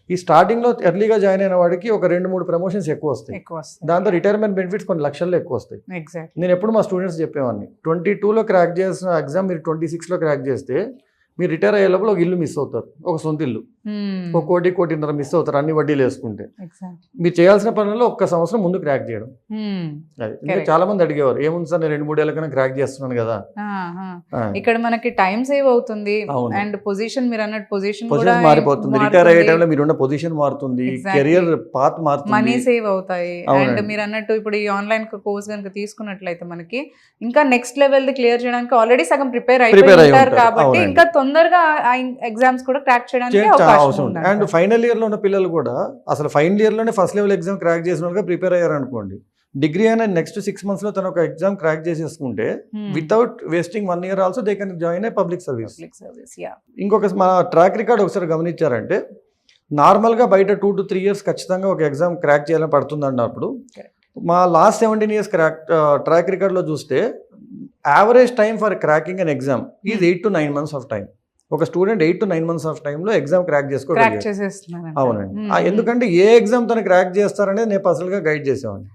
ఈ స్టార్టింగ్లో ఎర్లీగా జాయిన్ అయిన వాడికి ఒక 2-3 ప్రమోషన్స్ ఎక్కువ వస్తాయి. దాంతో రిటైర్మెంట్ బెనిఫిట్స్ కొన్ని లక్షల్లో ఎక్కువ వస్తాయి. నేను ఎప్పుడు మా స్టూడెంట్స్ చెప్పేవాడిని 22లో క్రాక్ చేసిన ఎగ్జామ్ మీరు 26లో క్రాక్ చేస్తే మీరు రిటైర్ అయ్యే లోపల ఒక ఇల్లు మిస్ అవుతారు, ఒక సొంత ఇల్లు, ఒక 1-1.5 మిస్ అవుతారు అన్ని వడ్డీలు వేసుకుంటే. మీరు చేయాల్సిన పనుల్లో 1 సంవత్సరం ముందు క్రాక్ చేయడం. అది చాలా మంది అడిగేవారు, ఏముంది సార్ నేను 2-3 ఏళ్ళ కన్నా క్రాక్ చేస్తున్నాను కదా. ఇక్కడ మనకి టైం సేవ్ అవుతుంది అండ్ పొజిషన్ మీరు అన్నట్టు పొజిషన్ మారిపోతుంది. రిటైర్ అయ్యే టైంలో మీరున్న పొజిషన్ మారుతుంది, కెరియర్ పాత్ మారుతుంది, మనీ సేవ్ అవుతాయి. అండ్ మీరు అన్నట్టు ఇప్పుడు ఈ ఆన్లైన్ కోర్స్ కనుక తీసుకున్నట్లయితే మనకి ఇంకా నెక్స్ట్ లెవెల్ ది క్లియర్ చేయడానికి ఆల్రెడీ సగం ప్రిపేర్ అయిపోతారు కాబట్టి ఇంకా తొందరగా ఎగ్జామ్స్ కూడా క్రాక్ చేయడానికి అవకాశం ఉంది. అండ్ ఫైనల్ ఇయర్ లో ఉన్న పిల్లలు కూడా అసలు ఫైనల్ ఇయర్ లోనే ఫస్ట్ లెవెల్ ఎగ్జామ్ క్రాక్ చేసిన వాళ్ళగా ప్రిపేర్ అయ్యారు అనుకోండి, డిగ్రీ అయినా నెక్స్ట్ 6 months లో తను ఒక ఎగ్జామ్ క్రాక్ చేసేసుకుంటే without wasting 1 year also they can join a public service. ఇంకొక మన ట్రాక్ రికార్డ్ ఒకసారి గమనించారంటే నార్మల్గా బయట 2 to 3 years ఖచ్చితంగా ఒక ఎగ్జామ్ క్రాక్ చేయాలని పడుతుంది అన్నప్పుడు మా లాస్ట్ 17 years ట్రాక్ రికార్డ్లో చూస్తే average time for cracking an exam is 8 to 9 months of time. ఒక స్టూడెంట్ 8 to 9 months ఆఫ్ టైంలో ఎగ్జామ్ క్రాక్ చేసుకోగలిగారు. అవునండి, ఎందుకంటే ఏ ఎగ్జామ్ తను క్రాక్ చేస్తారనేది నేను పర్సనల్గా గైడ్ చేసేవాడిని.